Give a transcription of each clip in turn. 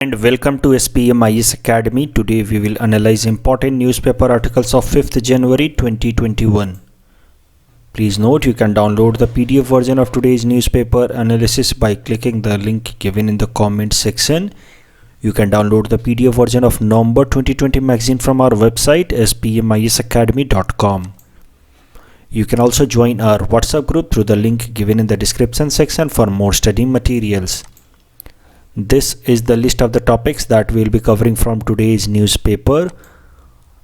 And welcome to SPM IS Academy. Today we will analyze important newspaper articles of 5th January 2021. Please note you can download the PDF version of today's newspaper analysis by clicking the link given in the comment section. You can download the PDF version of November 2020 magazine from our website spmisacademy.com. You can also join our WhatsApp group through the link given in the description section for more study materials. This is the list of the topics that we will be covering from today's newspaper,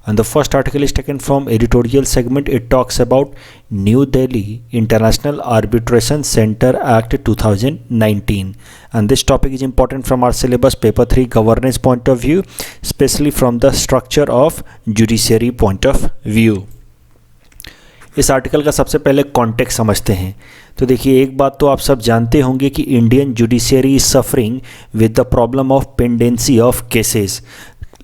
and the first article is taken from editorial segment. It talks about New Delhi International Arbitration Center Act 2019, and this topic is important from our syllabus paper 3 governance point of view, especially from the structure of judiciary point of view. इस article का सबसे पहले context समझते हैं। तो देखिए, एक बात तो आप सब जानते होंगे कि Indian judiciary is suffering with the problem of pendency of cases.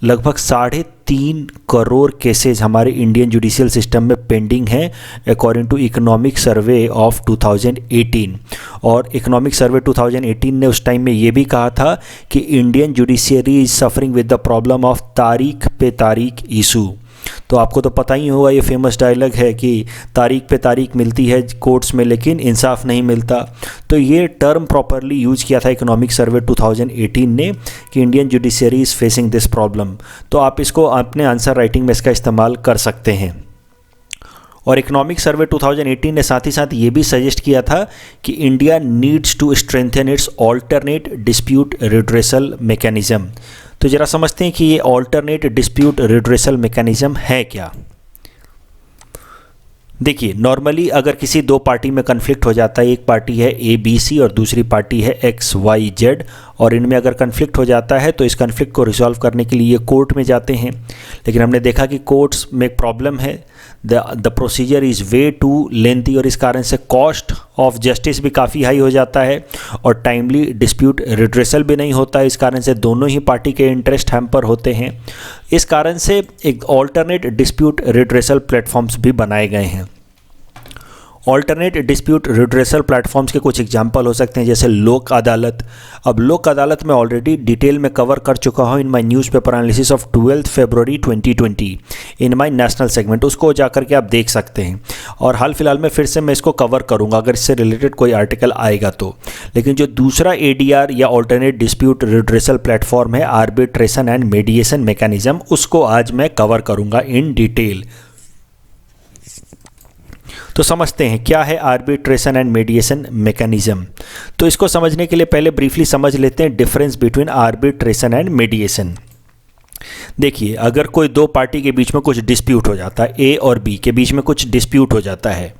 लगभग 3.5 करोड़ केसेस हमारे इंडियन जुडिशियल सिस्टम में पेंडिंग हैं according to economic survey of 2018। और इकोनॉमिक सर्वे 2018 ने उस टाइम में ये भी कहा था कि Indian judiciary is suffering with the problem of तारीख पे तारीख इशू। तो आपको तो पता ही होगा, ये फेमस डायलॉग है कि तारीख पे तारीख मिलती है कोर्ट्स में लेकिन इंसाफ नहीं मिलता। तो ये टर्म प्रॉपरली यूज किया था इकोनॉमिक सर्वे 2018 ने कि Indian judiciary is facing this problem. तो आप इसको अपने आंसर राइटिंग में इसका इस्तेमाल कर सकते हैं। और इकोनॉमिक सर्वे 2018 ने साथ ही साथ ये भी सजेस्ट किया था कि India needs to strengthen its alternate dispute redressal mechanism. तो ज़रा समझते हैं कि ये ऑल्टरनेट डिस्प्यूट रिड्रेसल मैकेनिज्म है क्या। देखिए, नॉर्मली अगर किसी दो पार्टी में कन्फ्लिक्ट हो जाता है, एक पार्टी है ABC और दूसरी पार्टी है XYZ, और इनमें अगर कन्फ्लिक्ट हो जाता है तो इस कन्फ्लिक्ट को रिजॉल्व करने के लिए ये कोर्ट में जाते हैं। लेकिन हमने देखा कि कोर्ट्स में एक प्रॉब्लम है, the procedure is way too lengthy, और इस कारण से कॉस्ट ऑफ जस्टिस भी काफ़ी हाई हो जाता है और टाइमली डिस्प्यूट रिड्रेसल भी नहीं होता है। इस कारण से दोनों ही पार्टी के इंटरेस्ट हैम्पर होते हैं। इस कारण से एक ऑल्टरनेट डिस्प्यूट रिड्रेसल प्लेटफॉर्म्स भी बनाए गए हैं। ऑल्टरनेट डिस्प्यूट रिड्रेसल प्लेटफॉर्म्स के कुछ एग्जांपल हो सकते हैं, जैसे लोक अदालत। अब लोक अदालत में ऑलरेडी डिटेल में कवर कर चुका हूँ in my newspaper analysis of 12 February 2020 in my national segment, उसको जाकर के आप देख सकते हैं। और हाल फिलहाल में फिर से मैं इसको कवर करूँगा अगर इससे रिलेटेड कोई आर्टिकल आएगा तो। लेकिन जो दूसरा ADR या ऑल्टरनेट डिस्प्यूट रिड्रेसल प्लेटफॉर्म है, आर्बिट्रेशन एंड मीडिएशन मैकेनिज्म, उसको आज मैं कवर करूँगा इन डिटेल। तो समझते हैं क्या है आर्बिट्रेशन एंड मीडिएशन मैकेनिज्म। तो इसको समझने के लिए पहले ब्रीफली समझ लेते हैं difference between arbitration and mediation. देखिए, अगर कोई दो पार्टी के बीच में कुछ डिस्प्यूट हो जाता है, A और B के बीच में कुछ डिस्प्यूट हो जाता है,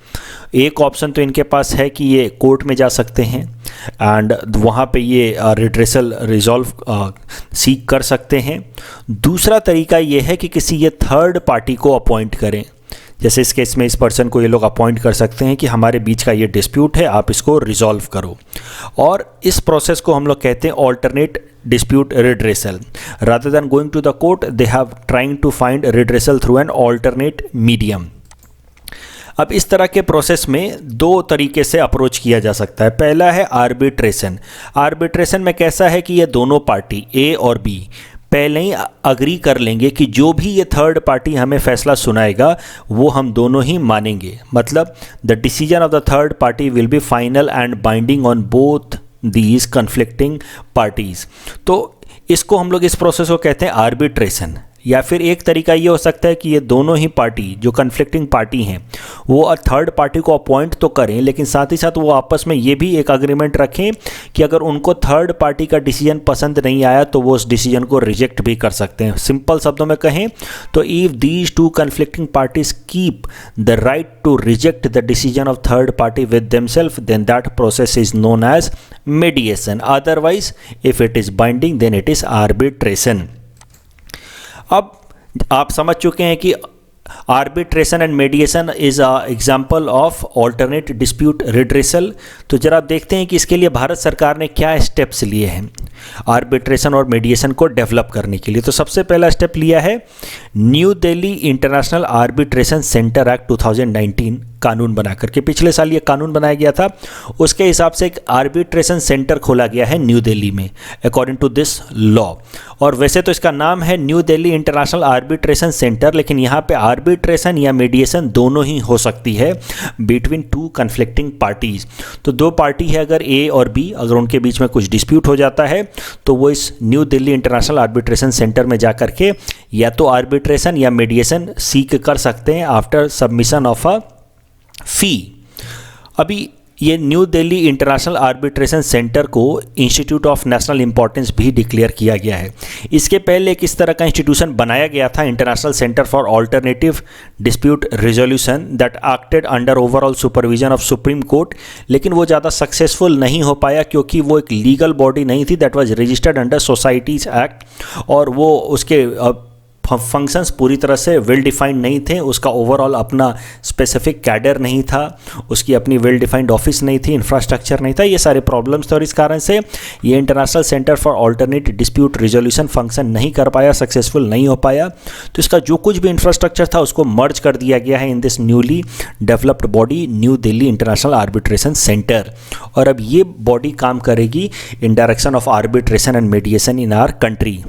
एक ऑप्शन तो इनके पास है कि ये कोर्ट में जा सकते हैं एंड वहाँ पे ये रिड्रेसल रिजॉल्व सीख कर सकते हैं। दूसरा तरीका ये है कि किसी ये थर्ड पार्टी को अपॉइंट करें। जैसे इस केस में इस पर्सन को ये लोग अपॉइंट कर सकते हैं कि हमारे बीच का ये डिस्प्यूट है, आप इसको रिजॉल्व करो। और इस प्रोसेस को हम लोग कहते हैं alternate dispute redressal. Rather than going to the court, they have trying to find redressal through an alternate medium. अब इस तरह के प्रोसेस में दो तरीके से अप्रोच किया जा सकता है। पहला है आर्बिट्रेशन। आर्बिट्रेशन में कैसा है कि ये दोनों पार्टी A और B पहले ही अग्री कर लेंगे कि जो भी ये थर्ड पार्टी हमें फैसला सुनाएगा वो हम दोनों ही मानेंगे। मतलब the decision of the third party will be final and binding on both these conflicting parties. तो इसको हम लोग इस प्रोसेस को कहते हैं आर्बिट्रेशन। या फिर एक तरीका ये हो सकता है कि ये दोनों ही पार्टी जो कन्फ्लिक्टिंग पार्टी हैं वो थर्ड पार्टी को अपॉइंट तो करें, लेकिन साथ ही साथ वो आपस में ये भी एक अग्रीमेंट रखें कि अगर उनको थर्ड पार्टी का डिसीजन पसंद नहीं आया तो वो उस डिसीजन को रिजेक्ट भी कर सकते हैं। सिंपल शब्दों में कहें तो if these two conflicting parties keep the right to reject the decision of third party with themselves, then that process is known as mediation. Otherwise if it is binding then it is arbitration. अब आप समझ चुके हैं कि arbitration and mediation is a example of alternate dispute redressal. तो जरा आप देखते हैं कि इसके लिए भारत सरकार ने क्या स्टेप्स लिए हैं आर्बिट्रेशन और मेडिएशन को डेवलप करने के लिए। तो सबसे पहला स्टेप लिया है new Delhi International Arbitration centre act 2019 कानून बना करके। पिछले साल ये कानून बनाया गया था, उसके हिसाब से एक आर्बिट्रेशन सेंटर खोला गया है न्यू दिल्ली में अकॉर्डिंग टू दिस लॉ। और वैसे तो इसका नाम है new Delhi International Arbitration centre, लेकिन यहाँ पे आर्बिट्रेशन या मेडिएशन दोनों ही हो सकती है बिटवीन टू कन्फ्लिक्टिंग पार्टीज। तो दो पार्टी है, अगर ए और बी, अगर उनके बीच में कुछ डिस्प्यूट हो जाता है तो वो इस new Delhi International Arbitration centre में जा करके या तो आर्बिट्रेशन या मेडिएशन सीक कर सकते हैं आफ्टर सबमिशन ऑफ अ फी। अभी ये new Delhi International Arbitration centre को इंस्टीट्यूट ऑफ नेशनल इंपॉर्टेंस भी डिक्लेयर किया गया है। इसके पहले एक इस तरह का इंस्टीट्यूशन बनाया गया था, international centre for alternative dispute resolution, that acted under overall supervision of Supreme court, लेकिन वो ज़्यादा सक्सेसफुल नहीं हो पाया क्योंकि वो एक लीगल बॉडी नहीं थी that was registered under societies act, और वो उसके फंक्शंस पूरी तरह से वेल डिफाइंड नहीं थे, उसका ओवरऑल अपना स्पेसिफिक कैडर नहीं था, उसकी अपनी वेल डिफाइंड ऑफिस नहीं थी, इंफ्रास्ट्रक्चर नहीं था, ये सारे प्रॉब्लम्स थे और इस कारण से ये international centre for alternate dispute resolution function नहीं कर पाया, सक्सेसफुल नहीं हो पाया। तो इसका जो कुछ भी इंफ्रास्ट्रक्चर था उसको मर्ज कर दिया गया है in this newly developed body New Delhi International Arbitration Centre. और अब ये बॉडी काम करेगी in direction of arbitration and mediation in our country.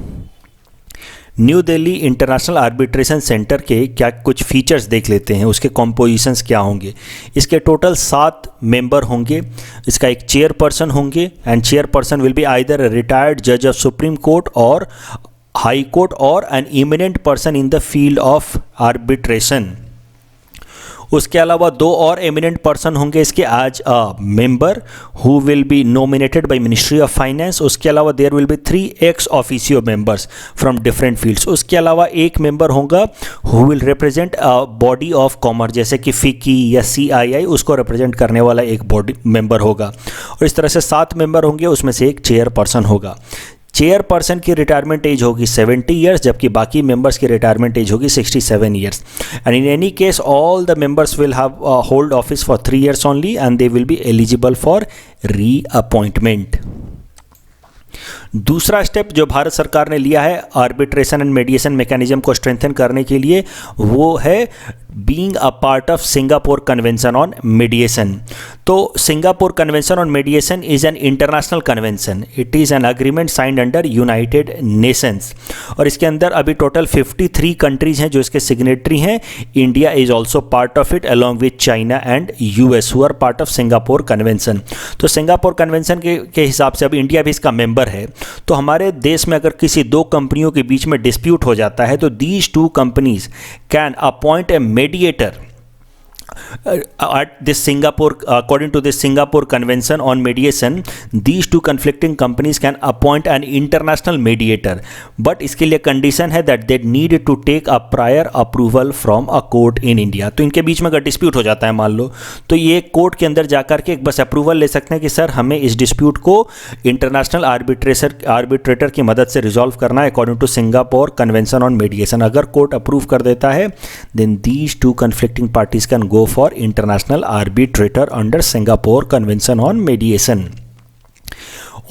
New Delhi International Arbitration Centre के क्या कुछ फीचर्स देख लेते हैं, उसके कॉम्पोजिशंस क्या होंगे। इसके टोटल 7 मेंबर होंगे, इसका एक चेयरपर्सन होंगे and chairperson will be either retired जज ऑफ सुप्रीम कोर्ट और हाई कोर्ट और an eminent person in the field of arbitration. उसके अलावा 2 और एमिनेंट पर्सन होंगे इसके as a member who will be nominated by Ministry of Finance. उसके अलावा there will be 3 ex officio members from different fields. उसके अलावा एक मेंबर होगा who will represent a body of commerce, जैसे कि फिकी या CII, उसको रिप्रेजेंट करने वाला एक बॉडी मेंबर होगा। और इस तरह से 7 मेंबर होंगे, उसमें से एक चेयरपर्सन होगा। चेयरपर्सन की रिटायरमेंट एज होगी 70 ईयर्स, जबकि बाकी मेंबर्स की रिटायरमेंट एज होगी 67 years. And in any case all the members will have hold office for 3 years only and they will be eligible for reappointment. दूसरा स्टेप जो भारत सरकार ने लिया है आर्बिट्रेशन एंड मेडिएशन मैकेनिज्म को स्ट्रेंथन करने के लिए, वो है being a part of Singapore convention on mediation. तो Singapore convention on mediation is an international convention, it is an agreement signed under United Nations, और इसके अंदर अभी टोटल 53 कंट्रीज हैं जो इसके सिग्नेटरी हैं। India is also part of it along with China and US who are part of Singapore convention. तो Singapore convention के हिसाब से अब इंडिया भी इसका मेंबर है। तो हमारे देश में अगर किसी 2 कंपनियों के बीच में डिस्प्यूट हो जाता है तो these 2 companies can appoint a mediator at this Singapore, according to this Singapore Convention on Mediation, these 2 conflicting companies can appoint an international mediator, but इसके लिए कंडीशन है that they need to take a prior approval from a court in India। तो इनके बीच में अगर dispute हो जाता है मान लो, तो ये कोर्ट के अंदर जाकर के एक बस अप्रूवल ले सकते हैं कि सर हमें इस डिस्प्यूट को इंटरनेशनल आर्बिट्रेटर की मदद से रिजॉल्व करना है according to Singapore convention on mediation. अगर कोर्ट अप्रूव कर देता है then these 2 conflicting parties can go for international arbitrator under Singapore Convention on Mediation।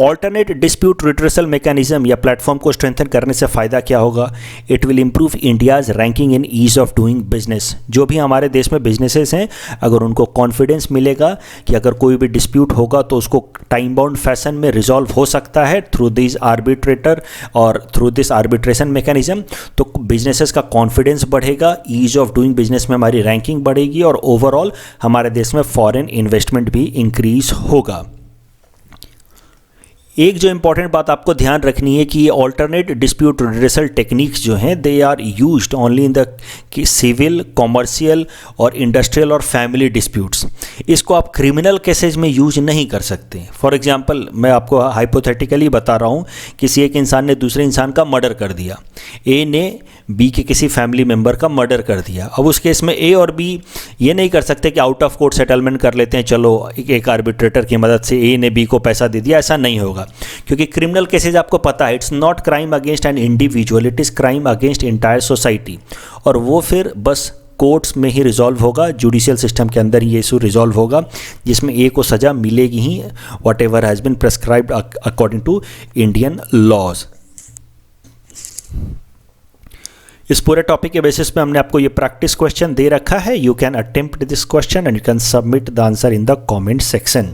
Alternate dispute redressal mechanism या प्लेटफॉर्म को स्ट्रेंथन करने से फ़ायदा क्या होगा? It will improve India's ranking in ease of doing business. जो भी हमारे देश में बिजनेसेस हैं, अगर उनको कॉन्फिडेंस मिलेगा कि अगर कोई भी डिस्प्यूट होगा तो उसको टाइम बाउंड फैशन में रिजॉल्व हो सकता है थ्रू दिस आर्बिट्रेटर और थ्रू दिस आर्बिट्रेशन मैकेनिज्म, तो बिजनेसेस का कॉन्फिडेंस बढ़ेगा, ईज़ ऑफ डूइंग बिजनेस में हमारी रैंकिंग बढ़ेगी और ओवरऑल हमारे देश में फॉरेन इन्वेस्टमेंट भी इंक्रीज होगा। एक जो इंपॉर्टेंट बात आपको ध्यान रखनी है कि ये ऑल्टरनेट डिस्प्यूट रिड्रेसल टेक्निक्स जो हैं they are used only in the civil, commercial और इंडस्ट्रियल और फैमिली डिस्प्यूट्स। इसको आप क्रिमिनल केसेज में यूज नहीं कर सकते। फॉर एग्जांपल मैं आपको हाइपोथेटिकली बता रहा हूँ, किसी एक इंसान ने दूसरे इंसान का मर्डर कर दिया, ए ने बी के किसी फैमिली मेम्बर का मर्डर कर दिया। अब उस केस में ए और बी ये नहीं कर सकते कि आउट ऑफ कोर्ट सेटलमेंट कर लेते हैं, चलो एक आर्बिट्रेटर की मदद से ए ने बी को पैसा दे दिया, ऐसा नहीं होगा। क्योंकि क्रिमिनल केसेज आपको पता है it's not crime against an individual, it is crime against entire society, और वो फिर बस कोर्ट्स में ही रिजॉल्व होगा, जुडिशियल सिस्टम के अंदर ही ये इशू रिजॉल्व होगा, जिसमें ए को सज़ा मिलेगी ही, whatever has been prescribed according to Indian laws. इस पूरे टॉपिक के बेसिस पे हमने आपको ये प्रैक्टिस क्वेश्चन दे रखा है। You can attempt this question and you can submit the answer in the comment section.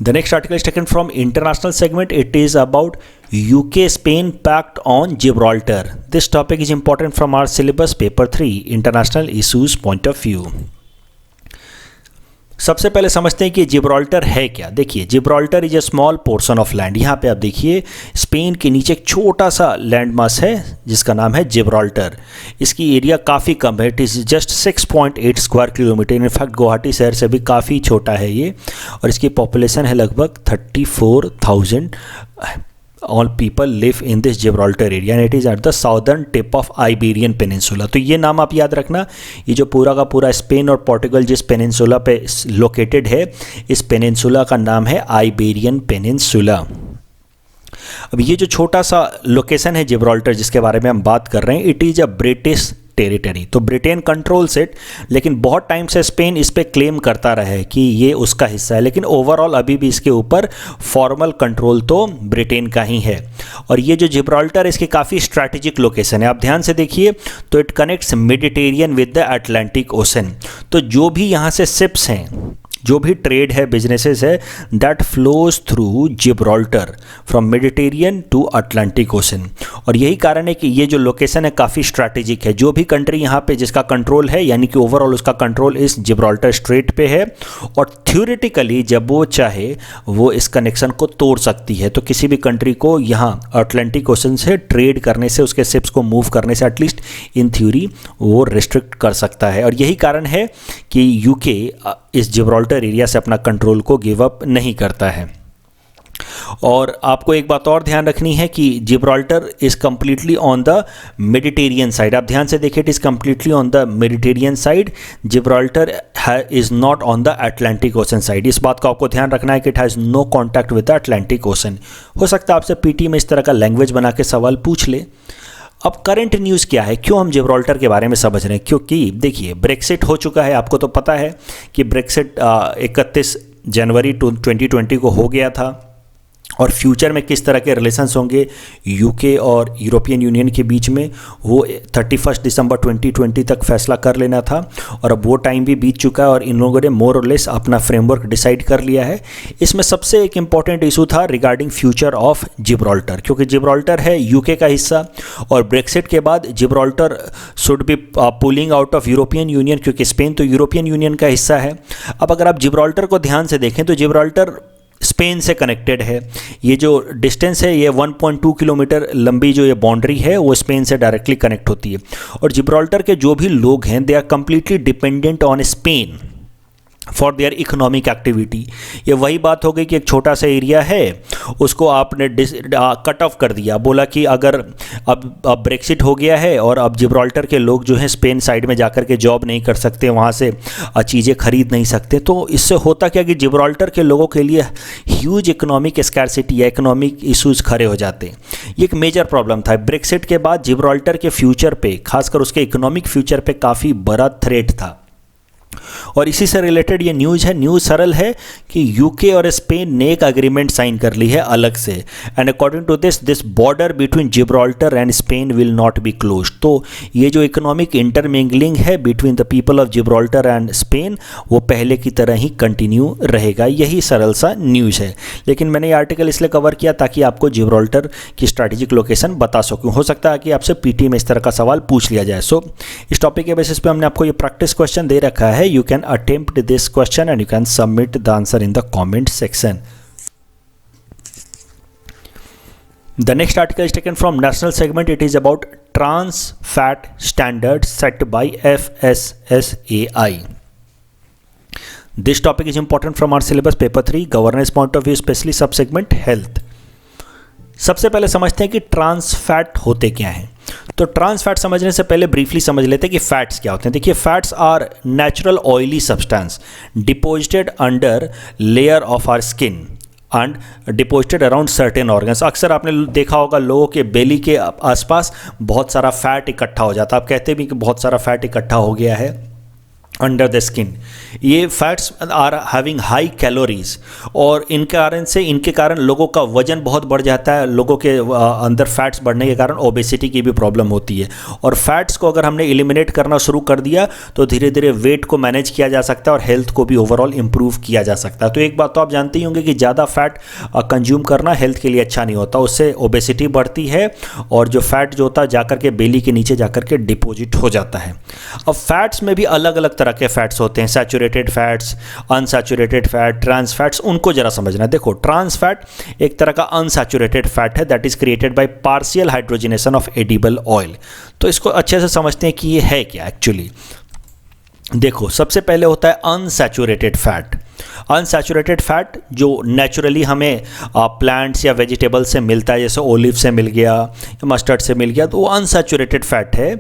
The next article is taken from international segment. It is about UK-Spain Pact on Gibraltar. This topic is important from our syllabus paper 3 international issues point of view. सबसे पहले समझते हैं कि Gibraltar है क्या। देखिए, Gibraltar is a small portion of land. यहाँ पे आप देखिए स्पेन के नीचे एक छोटा सा लैंड मास है जिसका नाम है जिब्राल्टर। इसकी एरिया काफ़ी कम है, it is just 6.8 square kilometre. In fact Guwahati शहर से भी काफ़ी छोटा है ये, और इसकी पॉपुलेशन है लगभग 34,000। All people live in this Gibraltar area and it is at the southern tip of Iberian Peninsula. तो ये नाम आप याद रखना, ये जो पूरा का पूरा स्पेन और पोर्टुगल जिस पेनिनसुला पे लोकेटेड है, इस पेनिनसुला का नाम है आइबेरियन पेनिनसुला। अब ये जो छोटा सा लोकेशन है जिब्राल्टर जिसके बारे में हम बात कर रहे हैं, it is a British territory. तो ब्रिटेन कंट्रोल्स इट, लेकिन बहुत टाइम से स्पेन इस पे क्लेम करता रहा है कि ये उसका हिस्सा है, लेकिन ओवरऑल अभी भी इसके ऊपर फॉर्मल कंट्रोल तो ब्रिटेन का ही है। और ये जो जिब्राल्टर इसकी काफ़ी स्ट्रैटेजिक लोकेशन है। आप ध्यान से देखिए तो it connects Mediterranean with the Atlantic ocean. तो जो भी यहाँ से शिप्स हैं, जो भी ट्रेड है, बिजनेसेस है, that flows through Gibraltar from Mediterranean to Atlantic ocean. और यही कारण है कि ये जो लोकेशन है काफ़ी स्ट्रैटेजिक है। जो भी कंट्री यहाँ पे जिसका कंट्रोल है, यानी कि ओवरऑल उसका कंट्रोल इस जिब्राल्टर स्ट्रेट पे है, और थ्योरेटिकली जब वो चाहे वो इस कनेक्शन को तोड़ सकती है। तो किसी भी कंट्री को यहाँ अटलांटिक ओशन से ट्रेड करने से, उसके शिप्स को मूव करने से एटलीस्ट इन थ्योरी वो रिस्ट्रिक्ट कर सकता है। और यही कारण है कि यूके इस जिब्राल्टर एरिया से अपना कंट्रोल को गिव अप नहीं करता है। और आपको एक बात और ध्यान रखनी है कि Gibraltar is completely on the Mediterranean side. आप ध्यान से देखिए, it is completely on the Mediterranean side. Gibraltar is not on the Atlantic ocean side. इस बात को आपको ध्यान रखना है कि it has no contact with the Atlantic ocean. हो सकता है आपसे पीटी में इस तरह का लैंग्वेज बना के सवाल पूछ ले। अब करंट न्यूज़ क्या है, क्यों हम जिब्राल्टर के बारे में समझ रहे हैं? क्योंकि देखिए ब्रेक्सिट हो चुका है। आपको तो पता है कि ब्रेक्सिट 31 जनवरी 2020 को हो गया था, और फ्यूचर में किस तरह के रिलेशंस होंगे यूके और यूरोपियन यूनियन के बीच में, वो 31 दिसंबर 2020 तक फैसला कर लेना था। और अब वो टाइम भी बीत चुका है और इन लोगों ने मोर और लेस अपना फ्रेमवर्क डिसाइड कर लिया है। इसमें सबसे एक इम्पॉर्टेंट इशू था रिगार्डिंग फ्यूचर ऑफ जिब्राल्टर, क्योंकि जिब्राल्टर है यूके का हिस्सा, और ब्रेक्सिट के बाद Gibraltar should be pulling out of European union, क्योंकि स्पेन तो यूरोपियन यूनियन का हिस्सा है। अब अगर आप जिब्राल्टर को ध्यान से देखें तो जिब्राल्टर स्पेन से कनेक्टेड है। ये जो डिस्टेंस है, ये 1.2 किलोमीटर लंबी जो ये बाउंड्री है वो स्पेन से डायरेक्टली कनेक्ट होती है। और जिब्राल्टर के जो भी लोग हैं, they are completely dependent on Spain for their economic activity. ये वही बात हो गई कि एक छोटा सा एरिया है, उसको आपने कट ऑफ कर दिया, बोला कि अगर अब ब्रेक्सिट हो गया है और अब जिब्राल्टर के लोग जो हैं स्पेन साइड में जाकर के जॉब नहीं कर सकते, वहाँ से चीज़ें खरीद नहीं सकते। तो इससे होता क्या कि जिब्राल्टर के लोगों के लिए ह्यूज इकोनॉमिक स्कैरसिटी या इकोनॉमिक इशूज़ खड़े हो जाते हैं। ये एक मेजर प्रॉब्लम था। ब्रेक्सिट के बाद जिब्राल्टर के फ्यूचर पे, खासकर उसके इकोनॉमिक फ्यूचर पे काफ़ी बड़ा थ्रेट था। और इसी से रिलेटेड ये न्यूज़ है। न्यूज़ सरल है कि यूके और स्पेन ने एक एग्रीमेंट साइन कर ली है अलग से, and according to this border between Gibraltar and Spain will not be closed. तो ये जो इकोनॉमिक इंटरमिंगलिंग है between the people of Gibraltar and Spain, वो पहले की तरह ही कंटिन्यू रहेगा। यही सरल सा न्यूज़ है। लेकिन मैंने ये आर्टिकल इसलिए कवर किया ताकि आपको जिब्राल्टर की स्ट्रैटेजिक लोकेशन बता सकूँ। हो सकता है कि आपसे पीटी में इस तरह का सवाल पूछ लिया जाए। सो इस टॉपिक के बेसिस पे हमने आपको ये प्रैक्टिस क्वेश्चन दे रखा है। You can attempt this question and you can submit the answer in the comment section. The next article is taken from national segment. It is about trans fat standards set by FSSAI. This topic is important from our syllabus paper 3 governance point of view, especially subsegment health. सबसे पहले समझते हैं कि trans fat होते क्या हैं। तो trans fat समझने से पहले ब्रीफली समझ लेते हैं कि फैट्स क्या होते हैं। देखिए, fats are natural oily substance deposited under layer of our skin and deposited around certain organs. अक्सर आपने देखा होगा लोगों के बेली के आसपास बहुत सारा फैट इकट्ठा हो जाता है। आप कहते भी कि बहुत सारा फैट इकट्ठा हो गया है अंडर द स्किन। ये fats are having high calories और इनके कारण लोगों का वजन बहुत बढ़ जाता है। लोगों के अंदर फैट्स बढ़ने के कारण ओबेसिटी की भी प्रॉब्लम होती है। और फैट्स को अगर हमने एलिमिनेट करना शुरू कर दिया तो धीरे धीरे वेट को मैनेज किया जा सकता है और हेल्थ को भी ओवरऑल इंप्रूव किया जा सकता है। तो एक बात तो आप जानते ही होंगे कि ज़्यादा फैट कंज्यूम करना हेल्थ के लिए अच्छा नहीं होता, उससे ओबेसिटी बढ़ती है और जो फैट जो होता है जाकर के बेली के नीचे जाकर के डिपॉजिट हो जाता है। अब फैट्स में भी अलग अलग तरह के फैट्स होते हैं, saturated fats, unsaturated fat, trans fats. उनको जरा समझना। देखो, ट्रांस फैट एक तरह का अनसैचुरेटेड फैट है that is created by partial hydrogenation of edible oil. तो इसको अच्छे से समझते हैं कि ये है क्या एक्चुअली। देखो, सबसे पहले होता है अनसैचुरेटेड फैट। अनसैचुरेटेड फैट जो नेचुरली हमें प्लांट्स या वेजिटेबल से मिलता है, जैसे ओलिव से मिल गया या मस्टर्ड से मिल गया, तो वो अनसैचुरेटेड फैट है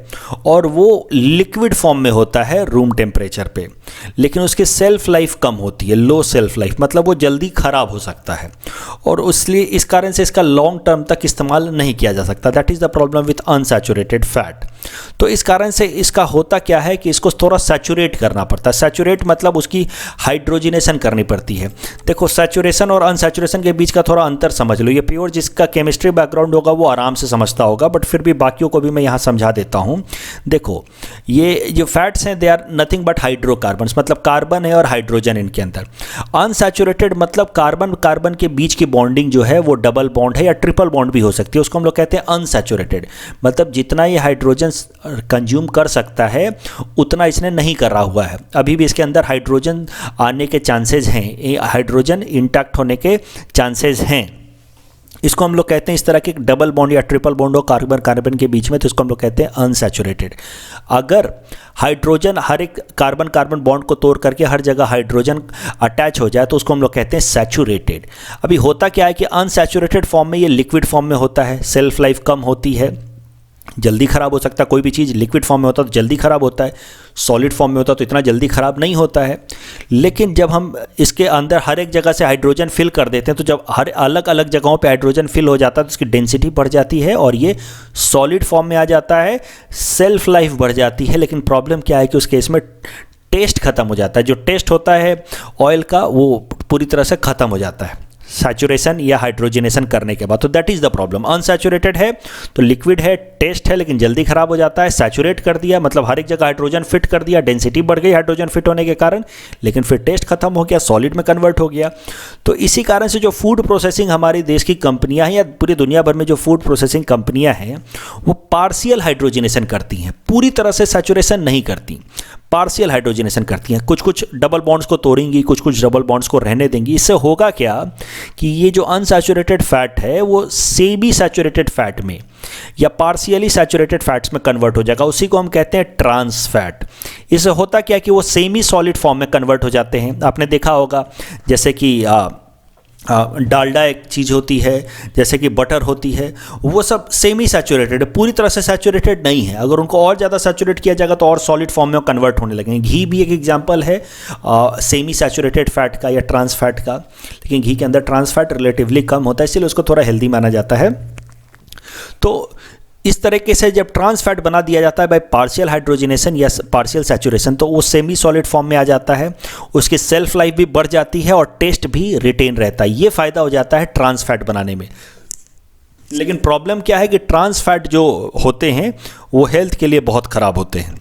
और वो लिक्विड फॉर्म में होता है रूम टेम्परेचर पे। लेकिन उसकी सेल्फ लाइफ कम होती है, लो सेल्फ लाइफ, मतलब वो जल्दी ख़राब हो सकता है और इसलिए इस कारण से इसका लॉन्ग टर्म तक इस्तेमाल नहीं किया जा सकता। That is the problem with unsaturated fat. तो इस कारण से इसका होता क्या है कि इसको थोड़ा सैचुरेट करना पड़ता है। सैचुरेट मतलब उसकी हाइड्रोजिनेशन करनी पड़ती है। देखो, सैचुरेशन और अनसैचुरेशन के बीच का थोड़ा अंतर समझ लो। ये प्योर जिसका केमिस्ट्री बैकग्राउंड होगा वो आराम से समझता होगा, बट फिर भी बाकियों को भी मैं यहाँ समझा देता हूँ। देखो, ये जो फैट्स हैं they are nothing but hydrocarbons, मतलब कार्बन है और हाइड्रोजन इनके अंदर। अनसैचुरेटेड मतलब कार्बन कार्बन के बीच की बॉन्डिंग जो है वो डबल बॉन्ड है या ट्रिपल बॉन्ड भी हो सकती है, उसको हम लोग कहते हैं अनसैचुरेटेड। मतलब जितना ये हाइड्रोजन कंज्यूम कर सकता है उतना इसने नहीं कर रहा हुआ है। अभी भी इसके अंदर हाइड्रोजन आने के चांसेस हैं, हाइड्रोजन इंटैक्ट होने के चांसेस हैं। इसको हम लोग कहते हैं, इस तरह के डबल बॉन्ड या ट्रिपल बॉन्ड हो कार्बन कार्बन के बीच में, तो इसको हम लोग कहते हैं अनसैचुरेटेड। अगर हाइड्रोजन हर एक कार्बन कार्बन बॉन्ड को तोड़ करके हर जगह हाइड्रोजन अटैच हो जाए तो उसको हम लोग कहते हैं सैचुरेटेड। अभी होता क्या है कि अनसैचुरेटेड फॉर्म में ये लिक्विड फॉर्म में होता है, सेल्फ लाइफ कम होती है, जल्दी ख़राब हो सकता है। कोई भी चीज़ लिक्विड फॉर्म में होता है तो जल्दी ख़राब होता है, सॉलिड फॉर्म में होता है तो इतना जल्दी ख़राब नहीं होता है। लेकिन जब हम इसके अंदर हर एक जगह से हाइड्रोजन फिल कर देते हैं तो जब हर अलग अलग जगहों पे हाइड्रोजन फिल हो जाता है तो उसकी डेंसिटी बढ़ जाती है और ये सॉलिड फॉर्म में आ जाता है, सेल्फ लाइफ बढ़ जाती है। लेकिन प्रॉब्लम क्या है कि उस केस में टेस्ट ख़त्म हो जाता है। जो टेस्ट होता है ऑयल का वो पूरी तरह से ख़त्म हो जाता है सैचुरेशन या हाइड्रोजनेशन करने के बाद। तो that is the problem. Unsaturated है तो लिक्विड है, टेस्ट है, लेकिन जल्दी खराब हो जाता है। सैचुरेट कर दिया मतलब हर एक जगह हाइड्रोजन फिट कर दिया, डेंसिटी बढ़ गई हाइड्रोजन फिट होने के कारण, लेकिन फिर टेस्ट खत्म हो गया, सॉलिड में कन्वर्ट हो गया। तो इसी कारण से जो फूड प्रोसेसिंग हमारे देश की कंपनियां हैं या पूरी दुनिया भर में जो फूड प्रोसेसिंग कंपनियां हैं वो पार्शियल हाइड्रोजनेशन करती हैं, पूरी तरह से सैचुरेशन नहीं करती, पार्शियल हाइड्रोजनेशन करती हैं। कुछ कुछ डबल बॉन्ड्स को तोड़ेंगी, कुछ कुछ डबल बॉन्ड्स को रहने देंगी। इससे होगा क्या कि ये जो अनसैचुरेटेड फैट है वो सेमी सैचुरेटेड फैट में या पार्शियली सैचुरेटेड फैट्स में कन्वर्ट हो जाएगा। उसी को हम कहते हैं ट्रांस फैट। इससे होता क्या कि वो सेमी सॉलिड फॉर्म में कन्वर्ट हो जाते हैं। आपने देखा होगा जैसे कि डालडा एक चीज़ होती है, जैसे कि बटर होती है, वो सब सेमी सैचुरेटेड है, पूरी तरह से सैचुरेटेड नहीं है। अगर उनको और ज़्यादा सैचुरेट किया जाएगा तो और सॉलिड फॉर्म में कन्वर्ट होने लगेंगे। घी भी एक एग्जांपल है सेमी सैचुरेटेड फैट का या ट्रांस फैट का, लेकिन घी के अंदर ट्रांस फैट रिलेटिवली कम होता है, इसलिए उसको थोड़ा हेल्दी माना जाता है। तो इस तरीके से जब ट्रांस फैट बना दिया जाता है बाय पार्शियल हाइड्रोजनेशन या पार्शियल सैचुरेशन तो वो सेमी सॉलिड फॉर्म में आ जाता है, उसकी सेल्फ लाइफ भी बढ़ जाती है और टेस्ट भी रिटेन रहता है। ये फ़ायदा हो जाता है ट्रांस फैट बनाने में। लेकिन प्रॉब्लम क्या है कि ट्रांस फैट जो होते हैं वो हेल्थ के लिए बहुत ख़राब होते हैं।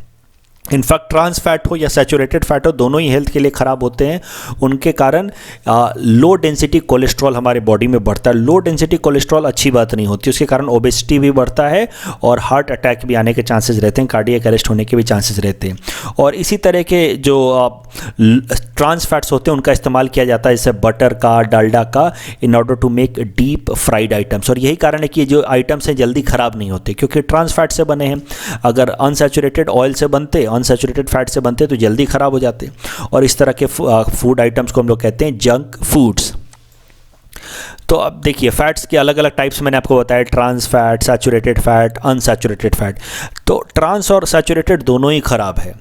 इनफैक्ट ट्रांस फैट हो या सैचुरेटेड फैट हो, दोनों ही हेल्थ के लिए ख़राब होते हैं। उनके कारण लो डेंसिटी कोलेस्ट्रॉल हमारे बॉडी में बढ़ता है। लो डेंसिटी कोलेस्ट्रॉल अच्छी बात नहीं होती, उसके कारण ओबेसिटी भी बढ़ता है और हार्ट अटैक भी आने के चांसेस रहते हैं, कार्डियक अरेस्ट होने के भी चांसेस रहते हैं। और इसी तरह के जो ट्रांस फैट्स होते हैं उनका इस्तेमाल किया जाता है, जैसे बटर का, डालडा का, in order to make deep fried items. और यही कारण है कि जो आइटम्स हैं जल्दी ख़राब नहीं होते क्योंकि ट्रांस फैट से बने हैं। अगर अनसैचुरेटेड ऑयल से बनते, अनसैचुरेटेड फैट से बनते तो जल्दी ख़राब हो जाते। और इस तरह के फूड आइटम्स को हम लोग कहते हैं जंक फूड्स। तो अब देखिए फैट्स के अलग अलग टाइप्स मैंने आपको बताया, trans fat, saturated fat, unsaturated fat. तो ट्रांस और सैचुरेटेड दोनों ही ख़राब है।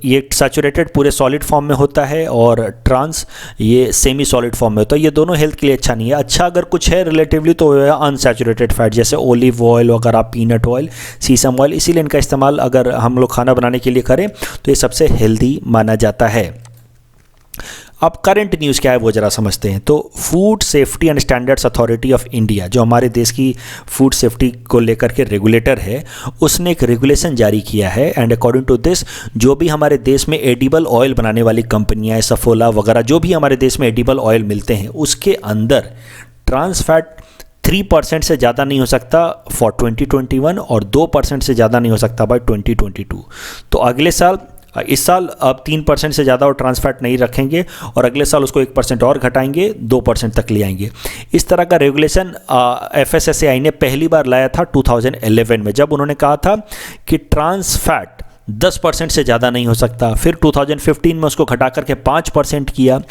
ये सैचुरेटेड पूरे सॉलिड फॉर्म में होता है और ट्रांस ये सेमी सॉलिड फॉर्म में होता है। ये दोनों हेल्थ के लिए अच्छा नहीं है। अच्छा अगर कुछ है रिलेटिवली तो है अनसैचुरेटेड फैट, जैसे ओलिव ऑयल वगैरह, पीनट ऑयल, सीसम ऑयल। इसीलिए इनका इस्तेमाल अगर हम लोग खाना बनाने के लिए करें तो ये सबसे हेल्दी माना जाता है। अब करंट न्यूज़ क्या है वो ज़रा समझते हैं। तो food safety and standards authority of India, जो हमारे देश की फूड सेफ्टी को लेकर के रेगुलेटर है, उसने एक रेगुलेशन जारी किया है। एंड अकॉर्डिंग टू दिस, जो भी हमारे देश में एडिबल ऑयल बनाने वाली कंपनियां, सफोला वगैरह, जो भी हमारे देश में एडिबल ऑयल मिलते हैं, उसके अंदर ट्रांस फैट 3% से ज़्यादा नहीं हो सकता फॉर 2021 और 2% से ज़्यादा नहीं हो सकता बाय 2022। तो अगले साल, इस साल अब 3% से ज़्यादा और ट्रांस फैट नहीं रखेंगे और अगले साल उसको 1% और घटाएंगे, 2% तक ले आएंगे। इस तरह का रेगुलेशन FSSAI ने पहली बार लाया था 2011 में, जब उन्होंने कहा था कि ट्रांस फैट 10% से ज़्यादा नहीं हो सकता। फिर 2015 में उसको घटा करके 5% किया,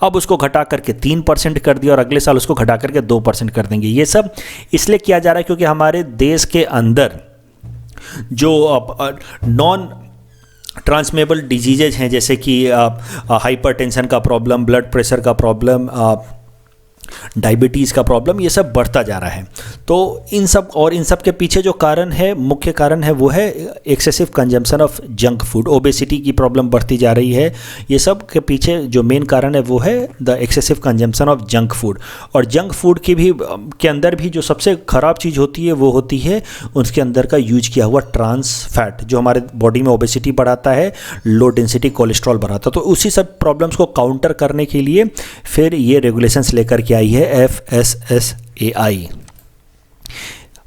अब उसको घटा करके 3% कर दिया और अगले साल उसको घटा करके 2% कर देंगे। ये सब इसलिए किया जा रहा है क्योंकि हमारे देश के अंदर जो नॉन ट्रांसमेबल डिजीजेज हैं, जैसे कि हाइपरटेंशन का प्रॉब्लम, ब्लड प्रेशर का प्रॉब्लम, डायबिटीज़ का प्रॉब्लम, ये सब बढ़ता जा रहा है। तो इन सब के पीछे जो कारण है, मुख्य कारण है, वो है excessive consumption of junk food. Obesity की प्रॉब्लम बढ़ती जा रही है। ये सब के पीछे जो मेन कारण है वो है the excessive consumption of junk food. और जंक फूड की भी के अंदर भी जो सबसे ख़राब चीज़ होती है वो होती है उसके अंदर का यूज किया हुआ ट्रांस फैट, जो हमारे बॉडी में ओबेसिटी बढ़ाता है, लो डेंसिटी कोलेस्ट्रॉल बढ़ाता है। तो उसी सब प्रॉब्लम्स को काउंटर करने के लिए फिर ये रेगुलेशंस लेकर के आई है FSSAI,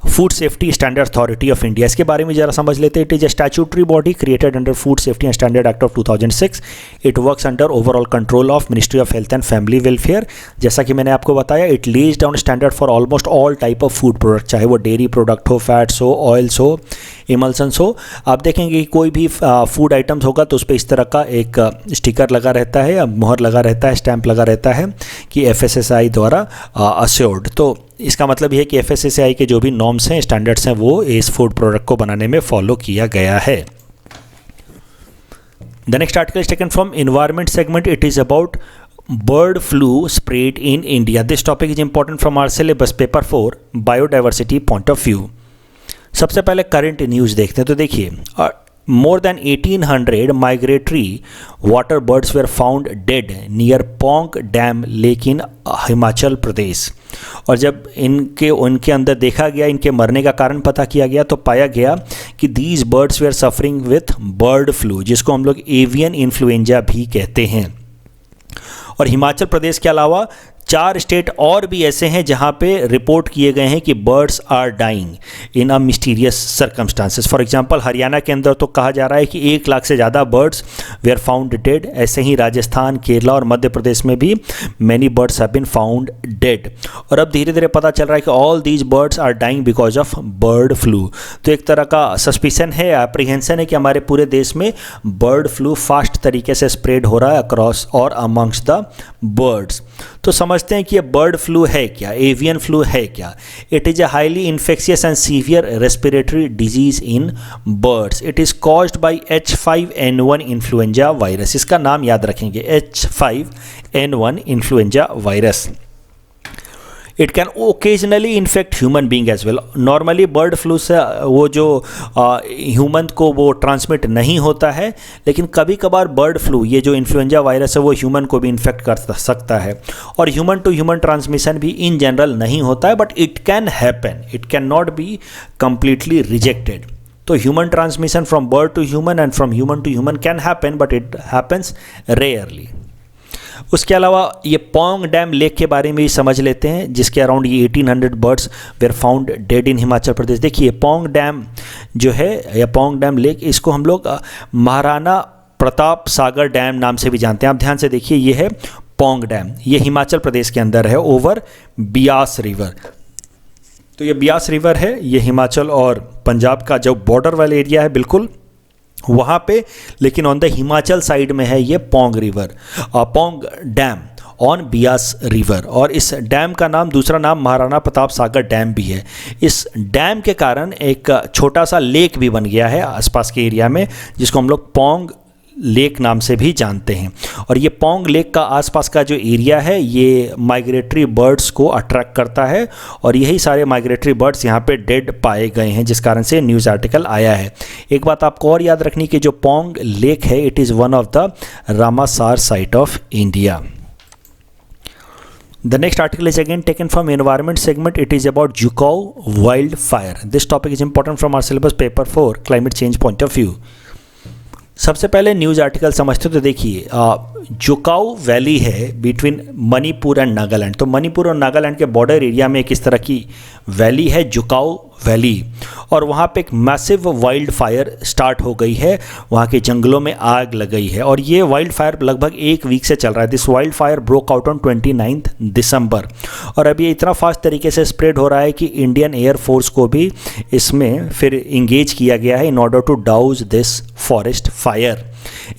food safety standard authority of India. इसके बारे में जरा समझ लेते हैं। It is a statutory body created under food safety and standard act of 2006। It works under overall control of ministry of health and family welfare. जैसा कि मैंने आपको बताया, it lays down standard for almost all type of food product, चाहे वो dairy product हो, fats हो, oils हो, इमल्सन्स हो। आप देखेंगे कि कोई भी फूड आइटम्स होगा तो उस पर इस तरह का एक स्टिकर लगा रहता है, मोहर लगा रहता है, स्टैंप लगा रहता है कि FSSAI द्वारा अश्योर्ड। तो इसका मतलब यह है कि FSSAI के जो भी नॉर्म्स हैं, स्टैंडर्ड्स हैं, वो इस फूड प्रोडक्ट को बनाने में फॉलो किया गया है। The next article is taken from environment segment. It is about bird flu spread in India. This topic is important from our syllabus paper 4 biodiversity point of view. सबसे पहले current news देखते हैं। तो देखिए, more than 1800 migratory water birds were found dead near Pong Dam Lake in Himachal Pradesh. और जब उनके अंदर देखा गया, इनके मरने का कारण पता किया गया, तो पाया गया कि these birds were suffering with bird flu, जिसको हम लोग एवियन इन्फ्लुएंजा भी कहते हैं। और हिमाचल प्रदेश के अलावा 4 स्टेट और भी ऐसे हैं जहां पे रिपोर्ट किए गए हैं कि birds are dying in a mysterious circumstances. For example, Haryana के अंदर तो कहा जा रहा है कि 1 लाख से ज़्यादा बर्ड्स वेयर फाउंड डेड। ऐसे ही राजस्थान, केरला और मध्य प्रदेश में भी many birds have been found dead. और अब धीरे धीरे पता चल रहा है कि all these birds are dying because of bird flu. तो एक तरह का सस्पिशन है, एप्रीहेंशन है कि हमारे पूरे देश में बर्ड फ्लू फास्ट तरीके से स्प्रेड हो रहा है अक्रॉस और अमंग्स द बर्ड्स। तो समझते हैं कि ये बर्ड फ्लू है क्या, एवियन फ्लू है क्या। It is a highly infectious and severe respiratory disease in birds. It is caused by H5N1 influenza virus. इसका नाम याद रखेंगे, H5N1 influenza virus. It can occasionally infect human being as well. Normally bird flu से वो जो human को वो transmit नहीं होता है, लेकिन कभी कभार बर्ड फ्लू, ये जो इन्फ्लुएंजा वायरस है, वो ह्यूमन को भी इन्फेक्ट कर सकता है। और ह्यूमन टू ह्यूमन ट्रांसमिशन भी इन जनरल नहीं होता है, but it can happen, it can not be completely rejected. तो human transmission from bird to human and from human to human can happen, but it happens rarely. उसके अलावा ये Pong dam lake के बारे में भी समझ लेते हैं, जिसके अराउंड ये 1800 बर्ड्स वेर फाउंड डेड इन हिमाचल प्रदेश। देखिए, पोंग डैम जो है, या पोंग डैम लेक, इसको हम लोग महाराणा प्रताप सागर डैम नाम से भी जानते हैं। आप ध्यान से देखिए, ये है पोंग डैम, ये हिमाचल प्रदेश के अंदर है, ओवर बियास रिवर। तो ये बियास रिवर है, ये हिमाचल और पंजाब का जो बॉर्डर वाला एरिया है बिल्कुल वहाँ पे, लेकिन ऑन द हिमाचल साइड में है ये Pong river, Pong dam on Beas river. और इस डैम का नाम, दूसरा नाम महाराणा प्रताप सागर डैम भी है। इस डैम के कारण एक छोटा सा लेक भी बन गया है आसपास के एरिया में, जिसको हम लोग पोंग लेक नाम से भी जानते हैं। और ये पोंग लेक का आसपास का जो एरिया है ये माइग्रेटरी बर्ड्स को अट्रैक्ट करता है और यही सारे माइग्रेटरी बर्ड्स यहाँ पे डेड पाए गए हैं, जिस कारण से न्यूज़ आर्टिकल आया है। एक बात आपको और याद रखनी कि जो पोंग लेक है it is one of the Ramsar site of India. The next article is again taken from environment segment. It is about Jukow wildfire. This topic is important from our syllabus paper 4 climate change point of view. सबसे पहले news article समझते हो तो देखिए, जुकाऊ valley है between Manipur and Nagaland. तो मणिपुर और नागालैंड के बॉर्डर एरिया में किस तरह की वैली है, जुकाऊ वैली, और वहाँ पे एक मैसिव वाइल्ड फायर स्टार्ट हो गई है, वहाँ के जंगलों में आग लग गई है और ये वाइल्ड फायर लगभग एक वीक से चल रहा है। This wild fire broke out on 29 दिसंबर और अब ये इतना फास्ट तरीके से स्प्रेड हो रहा है कि इंडियन एयरफोर्स को भी इसमें फिर इंगेज किया गया है in order to douse this forest fire.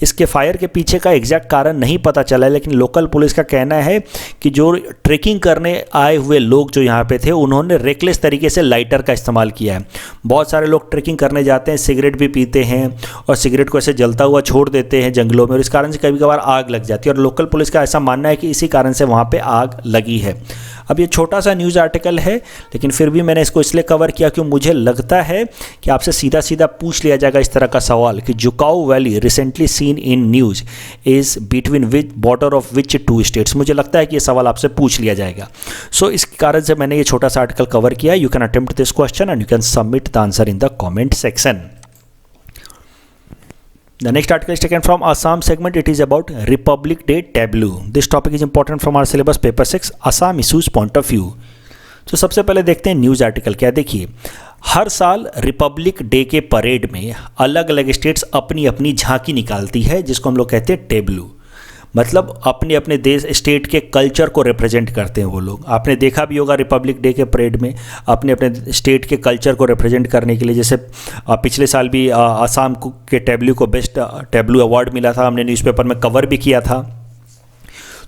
इसके फायर के पीछे का एग्जैक्ट कारण नहीं पता चला है, लेकिन लोकल पुलिस का कहना है कि जो ट्रेकिंग करने आए हुए लोग जो यहाँ पे थे उन्होंने रेकलेस तरीके से लाइटर का इस्तेमाल किया है। बहुत सारे लोग ट्रेकिंग करने जाते हैं, सिगरेट भी पीते हैं और सिगरेट को ऐसे जलता हुआ छोड़ देते हैं जंगलों में और इस कारण से कभी कभार आग लग जाती है और लोकल पुलिस का ऐसा मानना है कि इसी कारण से वहाँ पर आग लगी है। अब ये छोटा सा न्यूज़ आर्टिकल है लेकिन फिर भी मैंने इसको इसलिए कवर किया क्योंकि मुझे लगता है कि आपसे सीधा सीधा पूछ लिया जाएगा इस तरह का सवाल कि Dzukou valley recently seen in news is between which border of which two states. मुझे लगता है कि ये सवाल आपसे पूछ लिया जाएगा। सो इस कारण से मैंने ये छोटा सा आर्टिकल कवर किया। You can attempt this question and you can submit the answer in the comment section. The next article is taken from Assam segment. It is about Republic Day tableau. This topic is important from our syllabus paper 6 Assam issues point of view. तो सबसे पहले देखते हैं news article क्या। देखिए, हर साल Republic day के parade में अलग अलग स्टेट्स अपनी अपनी झांकी निकालती है जिसको हम लोग कहते हैं टेबलू। मतलब अपने अपने देश स्टेट के कल्चर को रिप्रेजेंट करते हैं वो लोग। आपने देखा भी होगा रिपब्लिक डे के परेड में अपने अपने स्टेट के कल्चर को रिप्रेजेंट करने के लिए, जैसे पिछले साल भी आसाम के टेबलू को बेस्ट टेबलू अवार्ड मिला था, हमने न्यूज़पेपर में कवर भी किया था।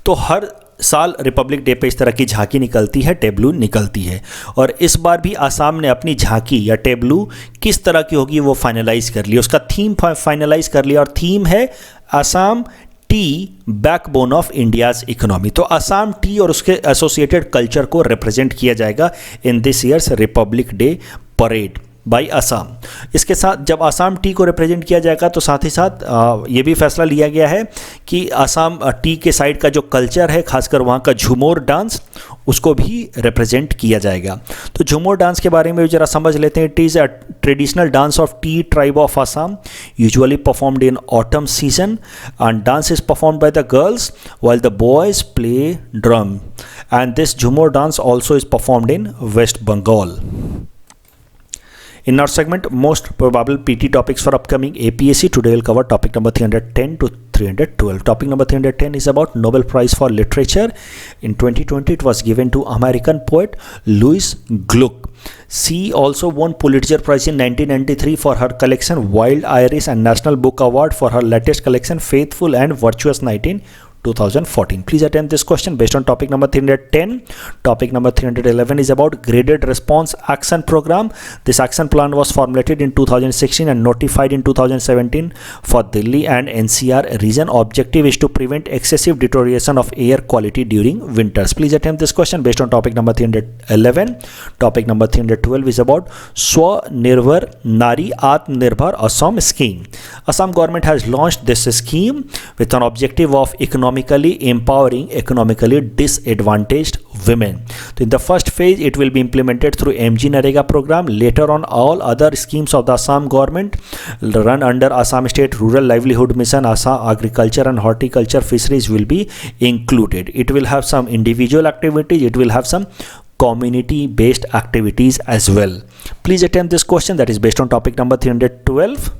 तो हर साल रिपब्लिक डे पे इस तरह की झांकी निकलती है, टेबलू निकलती है और इस बार भी आसाम ने अपनी झांकी या टेबलू किस तरह की होगी वो फाइनलाइज कर लिया, उसका थीम फाइनलाइज कर लिया और थीम है Assam T backbone of India's economy. तो आसाम टी और उसके एसोसिएटेड कल्चर को रिप्रेजेंट किया जाएगा in this years Republic day parade by Assam. इसके साथ जब आसाम टी को रिप्रेजेंट किया जाएगा तो साथ ही साथ ये भी फैसला लिया गया है कि आसाम टी के साइड का जो कल्चर है, खासकर वहाँ का झूमर डांस, उसको भी रिप्रेजेंट किया जाएगा। तो झूमर डांस के बारे में भी ज़रा समझ लेते हैं। It is a traditional dance of T tribe of Assam, usually performed in autumn season and dance is performed by the girls while the boys play drum, and this Jhumar dance also is performed in West Bengal. In our segment, most probable PT topics for upcoming APSC, today we'll cover topic number 310 to 312. Topic number 310 is about Nobel Prize for Literature. In 2020, it was given to American poet Louise Gluck. She also won Pulitzer Prize in 1993 for her collection Wild Iris and National Book Award for her latest collection Faithful and Virtuous Night in 2014. Please attempt this question based on topic number 310. Topic number 311 is about Graded Response Action Program. This action plan was formulated in 2016 and notified in 2017 for Delhi and NCR region. Objective is to prevent excessive deterioration of air quality during winters. Please attempt this question based on topic number 311. Topic number 312 is about Swanirbhar Nari Atmanirbhar Assam scheme. Assam government has launched this scheme with an objective of economically empowering economically disadvantaged women. So in the first phase, it will be implemented through MG Narega program. Later on, all other schemes of the Assam government run under Assam State Rural Livelihood Mission, Assam Agriculture and Horticulture Fisheries will be included. It will have some individual activities. It will have some community-based activities as well. Please attempt this question that is based on topic number 312.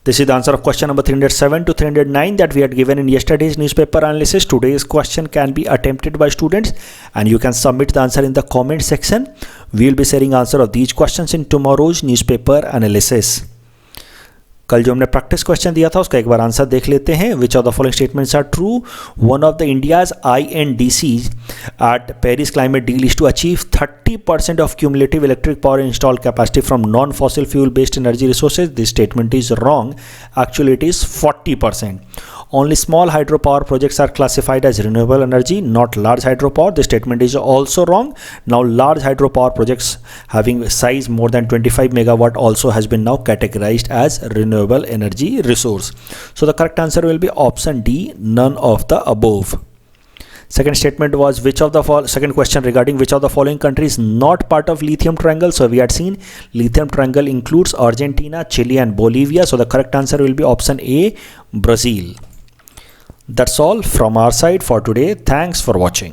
This is the answer of question number 307 to 309 that we had given in yesterday's newspaper analysis. Today's question can be attempted by students and you can submit the answer in the comment section. We will be sharing answer of these questions in tomorrow's newspaper analysis. कल जो हमने practice question दिया था उसका एक बार answer देख लेते हैं. Which of the following statements are true? One of the India's INDCs at Paris Climate Deal is to achieve 30% of cumulative electric power installed capacity from non-fossil fuel based energy resources. This statement is wrong. Actually, it is 40%. Only small hydropower projects are classified as renewable energy, not large hydropower. This statement is also wrong. Now, large hydropower projects having size more than 25 megawatt also has been now categorized as renewable energy resource. So, the correct answer will be option D, none of the above. Second statement was second question regarding which of the following countries not part of lithium triangle. So we had seen lithium triangle includes Argentina, Chile and Bolivia. So the correct answer will be option A, Brazil. That's all from our side for today. Thanks for watching.